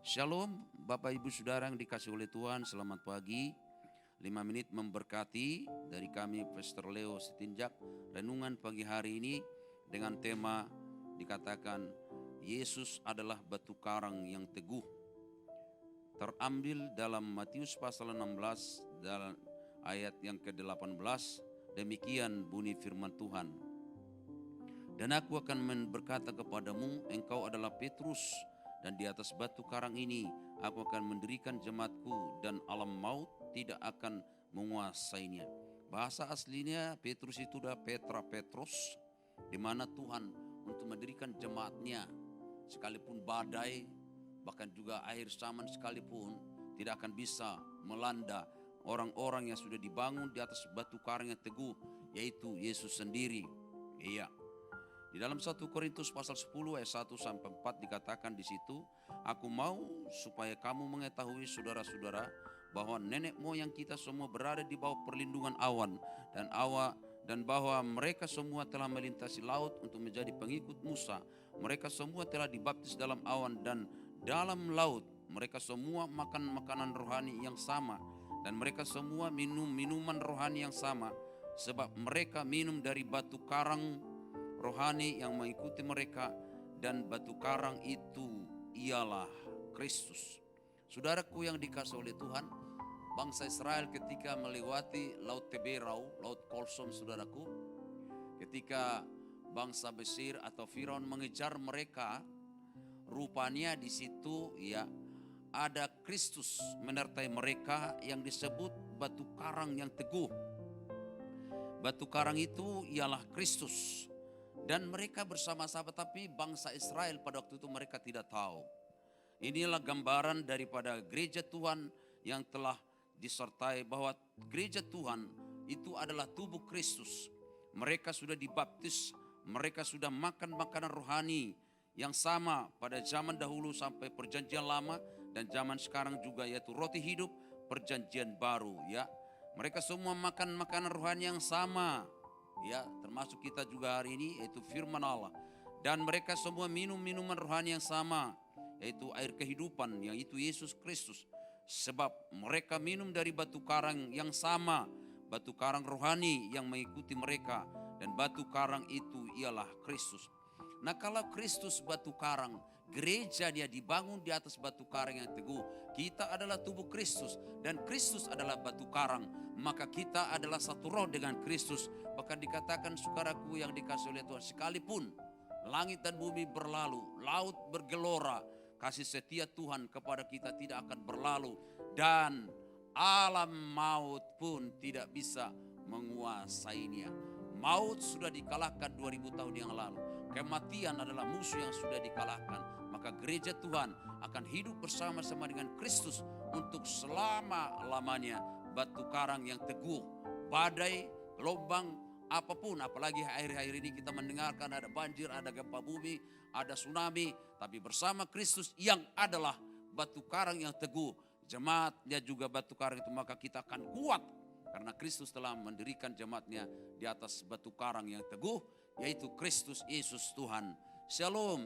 Shalom Bapak Ibu Saudara yang dikasih oleh Tuhan, selamat pagi. 5 menit memberkati dari kami Pastor Leo Sitinjak. Renungan pagi hari ini dengan tema dikatakan Yesus adalah batu karang yang teguh. Terambil dalam Matius pasal 16 dalam ayat yang ke-18. Demikian bunyi firman Tuhan. Dan aku akan berkata kepadamu, engkau adalah Petrus, dan di atas batu karang ini aku akan mendirikan jemaatku, dan alam maut tidak akan menguasainya. Bahasa aslinya Petrus itu adalah Petra Petrus, di mana Tuhan untuk mendirikan jemaatnya, sekalipun badai, bahkan juga air zaman sekalipun, tidak akan bisa melanda orang-orang yang sudah dibangun di atas batu karang yang teguh, yaitu Yesus sendiri. Iya. Di dalam 1 Korintus pasal 10 ayat 1 sampai 4 dikatakan di situ, aku mau supaya kamu mengetahui saudara-saudara bahwa nenek moyang kita semua berada di bawah perlindungan awan dan bahwa mereka semua telah melintasi laut untuk menjadi pengikut Musa. Mereka semua telah dibaptis dalam awan dan dalam laut. Mereka semua makan makanan rohani yang sama dan mereka semua minum minuman rohani yang sama, sebab mereka minum dari batu karang rohani yang mengikuti mereka, dan batu karang itu ialah Kristus. Saudaraku yang dikasihi oleh Tuhan, bangsa Israel ketika melewati Laut Teberau, Laut Kolsom, saudaraku, ketika bangsa Mesir atau Firaun mengejar mereka, rupanya di situ ya ada Kristus menyertai mereka yang disebut batu karang yang teguh. Batu karang itu ialah Kristus. Dan mereka bersama-sama, tapi bangsa Israel pada waktu itu mereka tidak tahu. Inilah gambaran daripada gereja Tuhan yang telah disertai bahwa gereja Tuhan itu adalah tubuh Kristus. Mereka sudah dibaptis, mereka sudah makan makanan rohani yang sama pada zaman dahulu sampai perjanjian lama dan zaman sekarang juga, yaitu roti hidup perjanjian baru ya. Mereka semua makan makanan rohani yang sama. Ya, termasuk kita juga hari ini, yaitu firman Allah. Dan mereka semua minum minuman rohani yang sama, yaitu air kehidupan, yaitu Yesus Kristus. Sebab mereka minum dari batu karang yang sama, batu karang rohani yang mengikuti mereka, dan batu karang itu ialah Kristus. Nah, kalau Kristus batu karang, gereja dia dibangun di atas batu karang yang teguh. Kita adalah tubuh Kristus dan Kristus adalah batu karang. Maka kita adalah satu roh dengan Kristus. Bahkan dikatakan saudaraku yang dikasihi oleh Tuhan, sekalipun langit dan bumi berlalu, laut bergelora, kasih setia Tuhan kepada kita tidak akan berlalu, dan alam maut pun tidak bisa menguasainya. Maut sudah dikalahkan 2000 tahun yang lalu. Kematian adalah musuh yang sudah dikalahkan. Maka gereja Tuhan akan hidup bersama-sama dengan Kristus untuk selama-lamanya. Batu karang yang teguh, badai, gelombang, apapun. Apalagi akhir-akhir ini kita mendengarkan ada banjir, ada gempa bumi, ada tsunami. Tapi bersama Kristus yang adalah batu karang yang teguh, jemaatnya juga batu karang itu, maka kita akan kuat. Karena Kristus telah mendirikan jemaatnya di atas batu karang yang teguh, yaitu Kristus Yesus Tuhan. Shalom.